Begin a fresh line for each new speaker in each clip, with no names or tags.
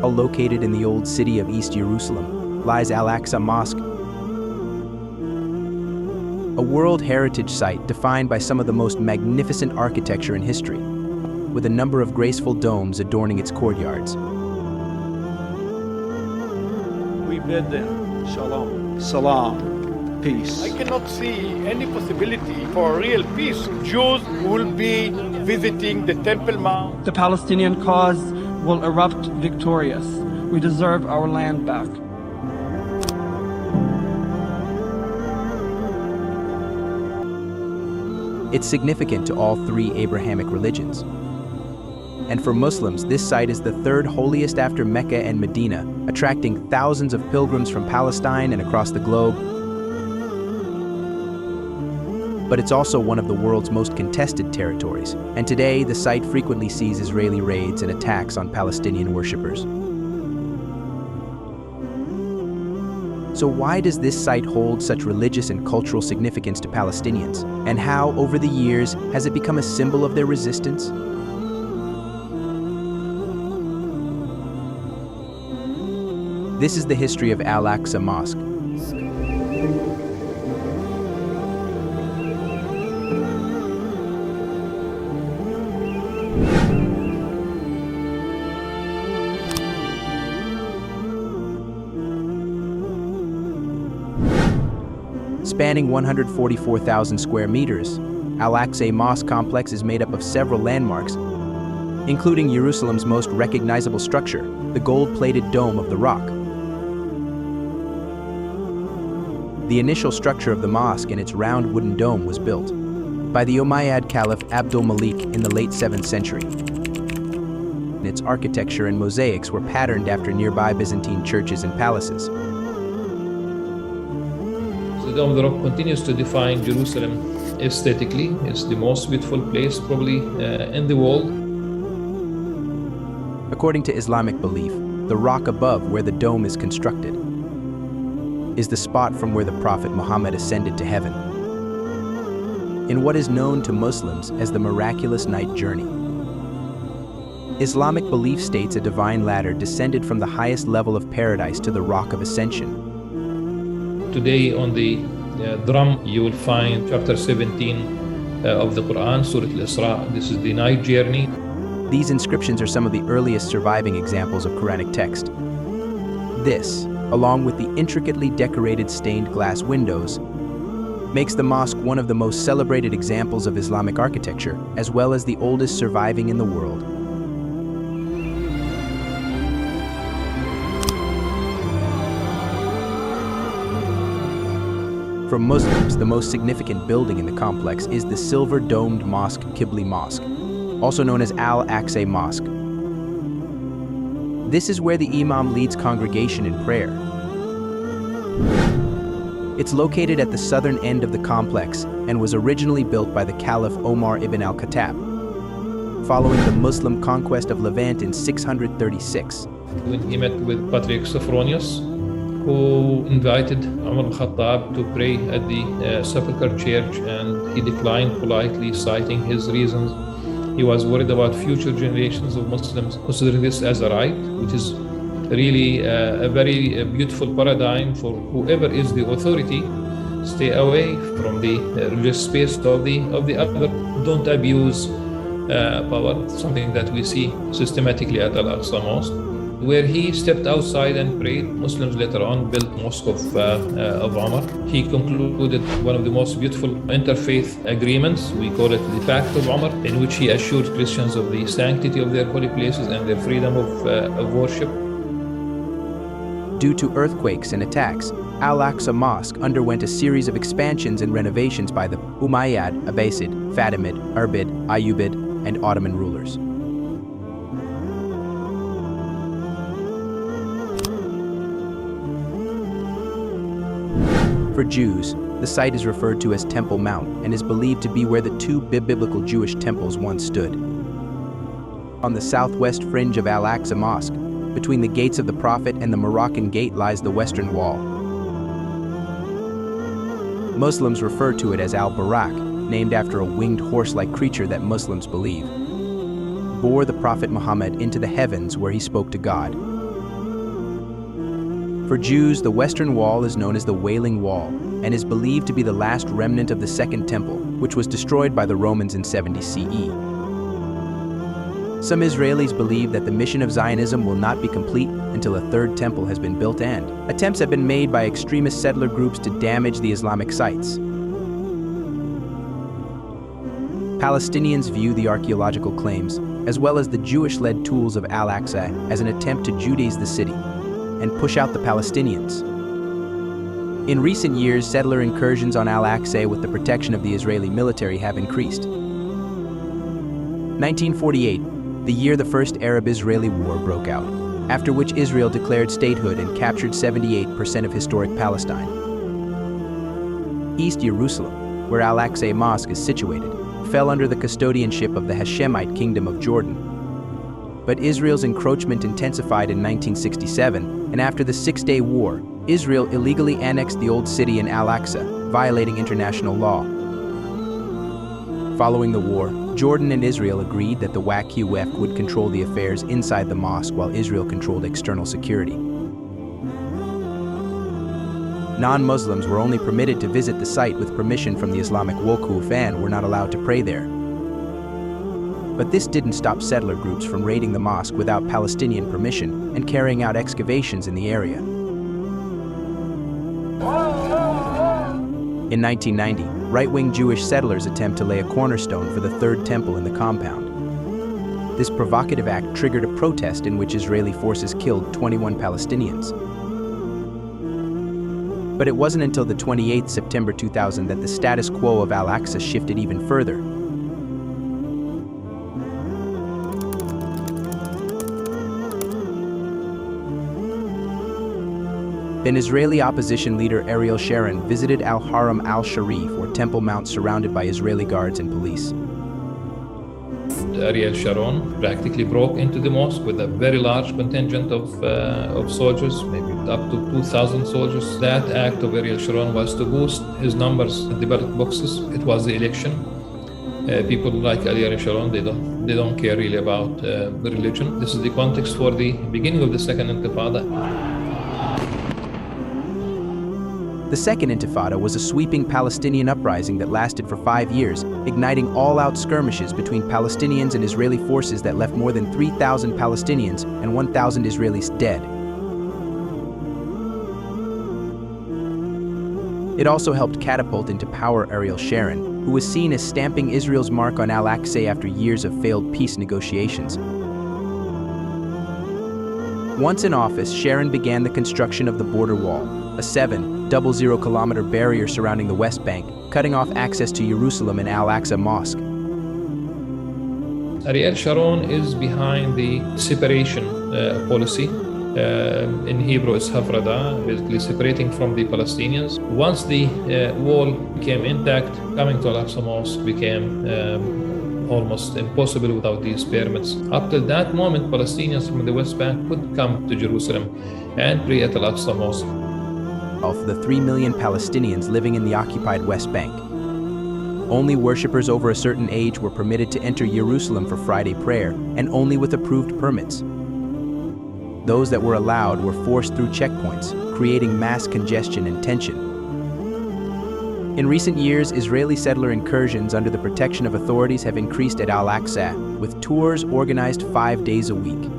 Located in the old city of East Jerusalem, lies Al-Aqsa Mosque, a World Heritage Site defined by some of the most magnificent architecture in history, with a number of graceful domes adorning its courtyards.
We bid them shalom, salam, peace.
I cannot see any possibility for real peace. Jews will be visiting the Temple Mount.
The Palestinian cause will erupt victorious. We deserve our land back.
It's significant to all three Abrahamic religions. And for Muslims, this site is the third holiest after Mecca and Medina, attracting thousands of pilgrims from Palestine and across the globe. But it's also one of the world's most contested territories, and today the site frequently sees Israeli raids and attacks on Palestinian worshippers. So why does this site hold such religious and cultural significance to Palestinians? And how, over the years, has it become a symbol of their resistance? This is the history of Al-Aqsa Mosque. Spanning 144,000 square meters, Al-Aqsa Mosque complex is made up of several landmarks, including Jerusalem's most recognizable structure, the gold-plated Dome of the Rock. The initial structure of the mosque and its round wooden dome was built by the Umayyad Caliph Abdul Malik in the late 7th century. Its architecture and mosaics were patterned after nearby Byzantine churches and palaces.
The Dome of the Rock continues to define Jerusalem aesthetically. It's the most beautiful place probably in the world.
According to Islamic belief, the rock above where the dome is constructed is the spot from where the Prophet Muhammad ascended to heaven, in what is known to Muslims as the miraculous night journey. Islamic belief states a divine ladder descended from the highest level of paradise to the Rock of Ascension.
Today on the drum you will find chapter 17 of the Quran, Surah al-Isra. This is the night journey.
These inscriptions are some of the earliest surviving examples of Quranic text. This, along with the intricately decorated stained glass windows, makes the mosque one of the most celebrated examples of Islamic architecture, as well as the oldest surviving in the world. For Muslims, the most significant building in the complex is the silver-domed mosque Qibli Mosque, also known as Al-Aqsa Mosque. This is where the imam leads congregation in prayer. It's located at the southern end of the complex and was originally built by the Caliph Omar ibn al-Khattab, following the Muslim conquest of Levant in 636.
When he met with Patriarch Sophronius, who invited Umar al-Khattab to pray at the Sepulchre Church, and he declined politely, citing his reasons. He was worried about future generations of Muslims considering this as a right, which is really a very beautiful paradigm for whoever is the authority. Stay away from the religious space of the other. Don't abuse power, something that we see systematically at Al-Aqsa Mosque, where he stepped outside and prayed. Muslims later on built Mosque of Umar. He concluded one of the most beautiful interfaith agreements. We call it the Pact of Umar, in which he assured Christians of the sanctity of their holy places and their freedom of worship.
Due to earthquakes and attacks, Al-Aqsa Mosque underwent a series of expansions and renovations by the Umayyad, Abbasid, Fatimid, Urbid, Ayyubid, and Ottoman rulers. For Jews, the site is referred to as Temple Mount and is believed to be where the two biblical Jewish temples once stood. On the southwest fringe of Al-Aqsa Mosque, between the gates of the Prophet and the Moroccan Gate, lies the Western Wall. Muslims refer to it as Al-Barak, named after a winged horse-like creature that Muslims believe bore the Prophet Muhammad into the heavens where he spoke to God. For Jews, the Western Wall is known as the Wailing Wall and is believed to be the last remnant of the Second Temple, which was destroyed by the Romans in 70 CE. Some Israelis believe that the mission of Zionism will not be complete until a third temple has been built, and attempts have been made by extremist settler groups to damage the Islamic sites. Palestinians view the archaeological claims, as well as the Jewish-led tools of al-Aqsa, as an attempt to Judaize the city and push out the Palestinians. In recent years, settler incursions on al-Aqsa with the protection of the Israeli military have increased. 1948, the year the First Arab-Israeli War broke out, after which Israel declared statehood and captured 78% of historic Palestine. East Jerusalem, where al-Aqsa Mosque is situated, fell under the custodianship of the Hashemite Kingdom of Jordan. But Israel's encroachment intensified in 1967, and after the Six-Day War, Israel illegally annexed the Old City in al-Aqsa, violating international law. Following the war, Jordan and Israel agreed that the Waqf would control the affairs inside the mosque while Israel controlled external security. Non-Muslims were only permitted to visit the site with permission from the Islamic Waqf and were not allowed to pray there. But this didn't stop settler groups from raiding the mosque without Palestinian permission and carrying out excavations in the area. In 1990, right-wing Jewish settlers attempt to lay a cornerstone for the third temple in the compound. This provocative act triggered a protest in which Israeli forces killed 21 Palestinians. But it wasn't until the 28th September 2000 that the status quo of al-Aqsa shifted even further. Then Israeli opposition leader Ariel Sharon visited Al-Haram al-Sharif, or Temple Mount surrounded by Israeli guards and police.
Ariel Sharon practically broke into the mosque with a very large contingent of soldiers, maybe up to 2,000 soldiers. That act of Ariel Sharon was to boost his numbers in the ballot boxes. It was the election. People like Ariel Sharon, they don't care really about religion. This is the context for the beginning of the Second Intifada.
The Second Intifada was a sweeping Palestinian uprising that lasted for 5 years, igniting all-out skirmishes between Palestinians and Israeli forces that left more than 3,000 Palestinians and 1,000 Israelis dead. It also helped catapult into power Ariel Sharon, who was seen as stamping Israel's mark on al-Aqsa after years of failed peace negotiations. Once in office, Sharon began the construction of the border wall, a 700-kilometer barrier surrounding the West Bank, cutting off access to Jerusalem and al-Aqsa Mosque.
Ariel Sharon is behind the separation policy. In Hebrew, it's Hafrada, basically separating from the Palestinians. Once the wall became intact, coming to al-Aqsa Mosque became almost impossible without these permits. Up till that moment, Palestinians from the West Bank could come to Jerusalem and pray at al-Aqsa Mosque.
Of the 3 million Palestinians living in the occupied West Bank, only worshippers over a certain age were permitted to enter Jerusalem for Friday prayer, and only with approved permits. Those that were allowed were forced through checkpoints, creating mass congestion and tension. In recent years, Israeli settler incursions under the protection of authorities have increased at al-Aqsa, with tours organized 5 days a week.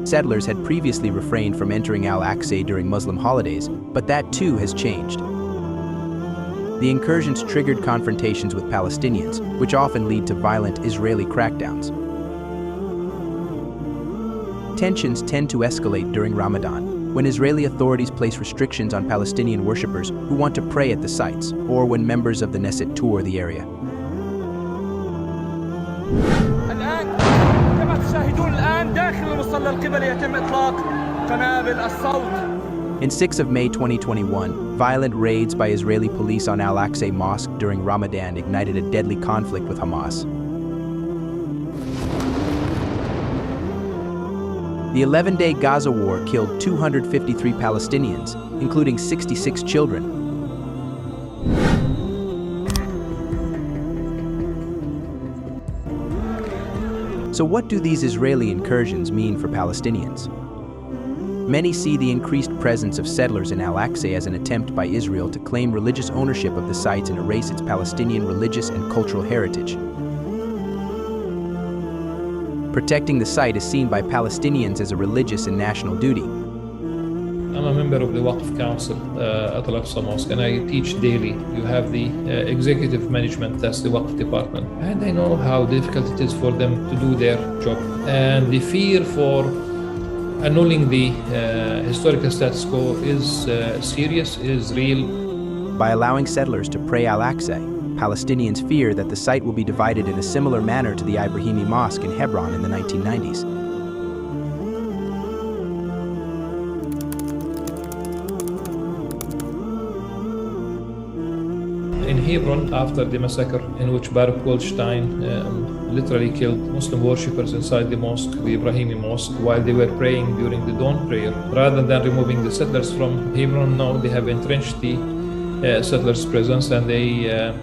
Settlers had previously refrained from entering al-Aqsa during Muslim holidays, but that too has changed. The incursions triggered confrontations with Palestinians, which often lead to violent Israeli crackdowns. Tensions tend to escalate during Ramadan, when Israeli authorities place restrictions on Palestinian worshippers who want to pray at the sites, or when members of the Knesset tour the area. In 6 of May 2021, violent raids by Israeli police on al-Aqsa Mosque during Ramadan ignited a deadly conflict with Hamas. The 11-day Gaza war killed 253 Palestinians, including 66 children. So what do these Israeli incursions mean for Palestinians? Many see the increased presence of settlers in al-Aqsa as an attempt by Israel to claim religious ownership of the sites and erase its Palestinian religious and cultural heritage. Protecting the site is seen by Palestinians as a religious and national duty.
I'm a member of the Waqf Council at al-Aqsa Mosque, and I teach daily. You have the executive management, that's the Waqf department, and I know how difficult it is for them to do their job. And the fear for annulling the historical status quo is serious, is real.
By allowing settlers to pray al-Aqsa, Palestinians fear that the site will be divided in a similar manner to the Ibrahimi Mosque in Hebron in the 1990s.
In Hebron, after the massacre in which Baruch Goldstein literally killed Muslim worshippers inside the mosque, the Ibrahimi Mosque, while they were praying during the dawn prayer, rather than removing the settlers from Hebron, now they have entrenched the settlers' presence, and they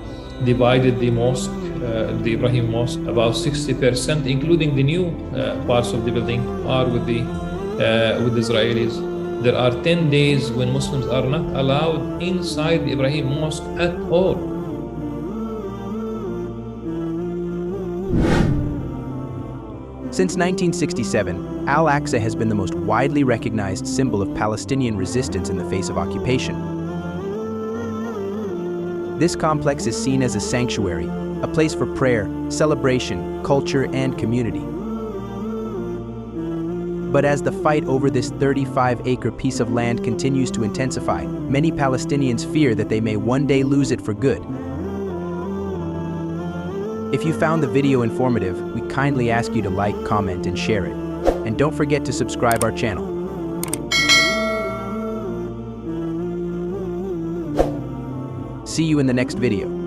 divided the mosque, the Ibrahim Mosque. About 60%, including the new parts of the building, are with the Israelis. There are 10 days when Muslims are not allowed inside the Ibrahim Mosque at all.
Since 1967, al-Aqsa has been the most widely recognized symbol of Palestinian resistance in the face of occupation. This complex is seen as a sanctuary, a place for prayer, celebration, culture, and community. But as the fight over this 35-acre piece of land continues to intensify, many Palestinians fear that they may one day lose it for good. If you found the video informative, we kindly ask you to like, comment, and share it. And don't forget to subscribe our channel. See you in the next video.